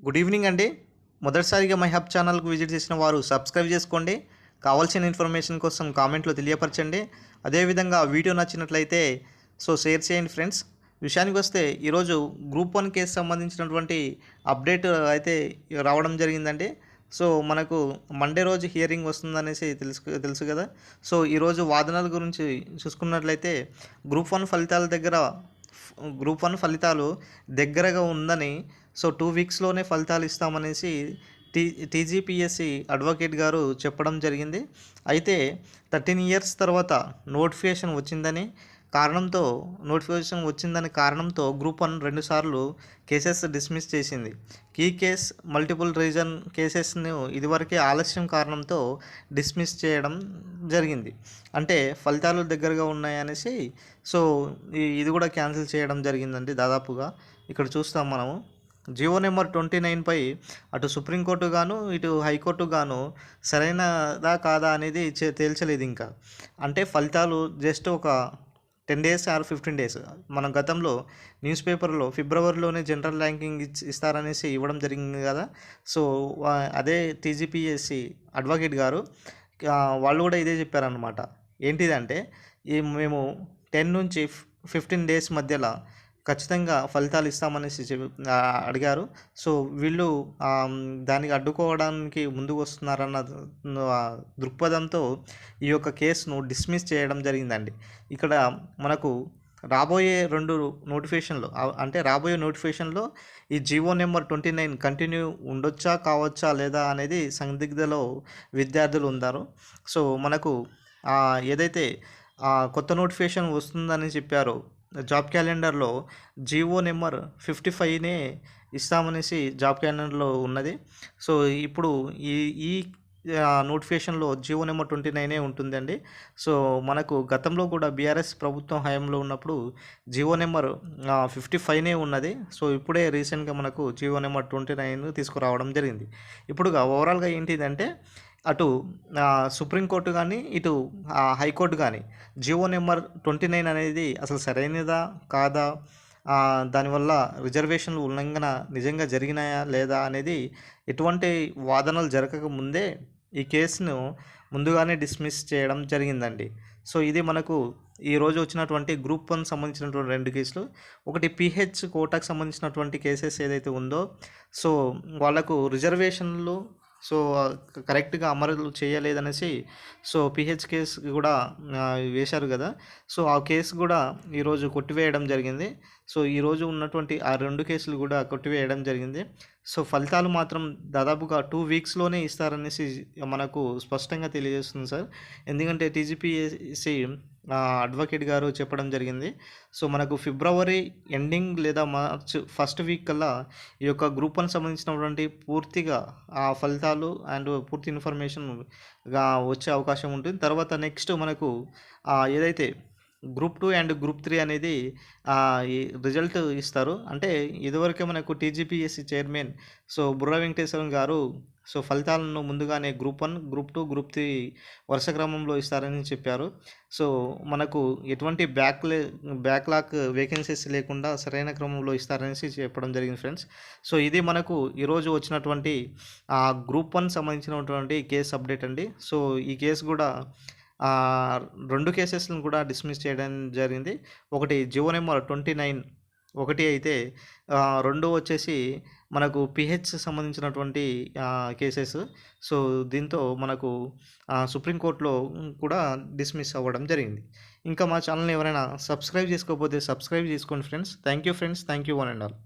Good evening అండి. మొదటిసారిగా my hub ఛానల్‌కు విజిట్ చేసిన వారు సబ్స్క్రైబ్ చేసుకోండి. కావాల్సిన ఇన్ఫర్మేషన్ కోసం కామెంట్‌లో తెలియపరచండి. అదేవిధంగా వీడియో నచ్చినట్లయితే షేర్ చేయండి ఫ్రెండ్స్. విషయానికొస్తే ఈరోజు గ్రూప్ 1 కేసు సంబంధించినటువంటి అప్డేట్ అయితే రావడం జరిగిందండి. మనకు మండే రోజు హియరింగ్ వస్తుందనేసి తెలుసు కదా. ఈరోజు వాదనల గురించి చూసుకున్నట్లయితే గ్రూప్ 1 ఫలితాలు దగ్గరగా ఉందని 2 వీక్స్‌లోనే ఫలితాలు ఇస్తామనేసి టీజీపీఎస్సీ అడ్వకేట్ గారు చెప్పడం జరిగింది. అయితే 13 ఇయర్స్ తర్వాత నోటిఫికేషన్ వచ్చిందని కారణంతో గ్రూప్ 1 2 సార్లు కేసెస్ డిస్మిస్ చేసింది. కీ కేస్ మల్టిపుల్ రీజన్ కేసెస్ను ఇదివరకే ఆలస్యం కారణంతో డిస్మిస్ చేయడం జరిగింది. అంటే ఫలితాలు దగ్గరగా ఉన్నాయనేసి ఇది కూడా క్యాన్సిల్ చేయడం జరిగిందండి. దాదాపుగా ఇక్కడ చూస్తాం మనము జీవో నెంబర్ 29పై అటు సుప్రీంకోర్టు గాను ఇటు హైకోర్టు గాను సరైనదా కాదా అనేది తేల్చలేదు ఇంకా. అంటే ఫలితాలు జస్ట్ ఒక 10 డేస్ ఆర్ 15 డేస్ మనం గతంలో న్యూస్ పేపర్లో ఫిబ్రవరిలోనే జనరల్ ర్యాంకింగ్ ఇస్తారనేసి ఇవ్వడం జరిగింది కదా. అదే టీజీపీఎస్సీ అడ్వకేట్ గారు వాళ్ళు కూడా ఇదే చెప్పారనమాట. ఏంటిదంటే మేము 10 నుంచి 15 డేస్ మధ్యలో ఖచ్చితంగా ఫలితాలు ఇస్తామనేసి అడిగారు. వీళ్ళు దానికి అడ్డుకోవడానికి ముందుకు వస్తున్నారన్న దృక్పథంతో ఈ యొక్క కేసును డిస్మిస్ చేయడం జరిగిందండి. ఇక్కడ మనకు రాబోయే 2 నోటిఫికేషన్లు అంటే రాబోయే నోటిఫికేషన్లో ఈ జీవో నెంబర్ 29 కంటిన్యూ ఉండొచ్చా కావచ్చా లేదా అనేది సందిగ్ధలో విద్యార్థులు ఉన్నారు. మనకు ఏదైతే కొత్త నోటిఫికేషన్ వస్తుందని చెప్పారో జాబ్ క్యాలెండర్లో జీవో నెంబర్ 55నే ఇస్తామనేసి జాబ్ క్యాలెండర్లో ఉన్నది. ఇప్పుడు ఈ నోటిఫికేషన్లో జీవో నెంబర్ 29 ఉంటుందండి. మనకు గతంలో కూడా బీఆర్ఎస్ ప్రభుత్వం హయాంలో ఉన్నప్పుడు జీవో నెంబర్ 55నే ఉన్నది. ఇప్పుడే రీసెంట్గా మనకు జీవో నెంబర్ 29 తీసుకురావడం జరిగింది. ఇప్పుడుగా ఓవరాల్గా ఏంటిదంటే అటు సుప్రీంకోర్టు కానీ ఇటు హైకోర్టు కానీ జీవో నెంబర్ 29 అనేది అసలు సరైనదా కాదా, దానివల్ల రిజర్వేషన్లు ఉల్లంఘన నిజంగా జరిగినాయా లేదా అనేది ఎటువంటి వాదనలు జరగక ముందే ఈ కేసును ముందుగానే డిస్మిస్ చేయడం జరిగిందండి. ఇది మనకు ఈరోజు వచ్చినటువంటి గ్రూప్ 1 సంబంధించినటువంటి 2 కేసులు. ఒకటి పీహెచ్ కోటాకు సంబంధించినటువంటి కేసెస్ ఏదైతే ఉందో వాళ్ళకు రిజర్వేషన్లు కరెక్ట్గా అమలు చేయలేదనేసి పీహెచ్ కేసు కూడా వేశారు కదా. ఆ కేసు కూడా ఈరోజు కొట్టివేయడం జరిగింది. ఈరోజు ఉన్నటువంటి ఆ 2 కేసులు కూడా కొట్టివేయడం జరిగింది. ఫలితాలు మాత్రం దాదాపుగా 2 వీక్స్‌లోనే ఇస్తారనేసి మనకు స్పష్టంగా తెలియజేస్తుంది సార్. ఎందుకంటే టీజీపీఎస్సీ అడ్వకేట్ గారు చెప్పడం జరిగింది. మనకు ఫిబ్రవరి ఎండింగ్ లేదా మార్చ్ ఫస్ట్ వీక్ కల్లా ఈ యొక్క గ్రూప్ 1 సంబంధించినటువంటి పూర్తిగా ఆ ఫలితాలు అండ్ పూర్తి ఇన్ఫర్మేషన్గా వచ్చే అవకాశం ఉంటుంది. తర్వాత నెక్స్ట్ మనకు ఏదైతే గ్రూప్ 2 అండ్ గ్రూప్ 3 అనేది ఈ రిజల్ట్ ఇస్తారు. అంటే ఇదివరకే మనకు టీజీపీఎస్సీ చైర్మన్ బుర్రా వెంకటేశ్వరం గారు ఫలితాలను ముందుగానే గ్రూప్ 1, గ్రూప్ 2, గ్రూప్ 3 వరుస క్రమంలో ఇస్తారని చెప్పారు. మనకు ఎటువంటి బ్యాక్లాగ్ వేకెన్సీస్ లేకుండా సరైన క్రమంలో ఇస్తారనేసి చెప్పడం జరిగింది ఫ్రెండ్స్. ఇది మనకు ఈరోజు వచ్చినటువంటి గ్రూప్ 1 సంబంధించినటువంటి కేసు అప్డేట్ అండి. ఈ కేసు కూడా 2 కేసెస్లను కూడా డిస్మిస్ చేయడం జరిగింది. ఒకటి జీవో నెంబర్ 29 ఒకటి అయితే 2 వచ్చేసి మనకు పీహెచ్ సంబంధించినటువంటి కేసెస్. దీంతో మనకు సుప్రీంకోర్టులో కూడా డిస్మిస్ అవ్వడం జరిగింది. ఇంకా మా ఛానల్ని ఎవరైనా సబ్స్క్రైబ్ చేసుకోకపోతే సబ్స్క్రైబ్ చేసుకోండి friends. Thank you friends. Thank you one and all.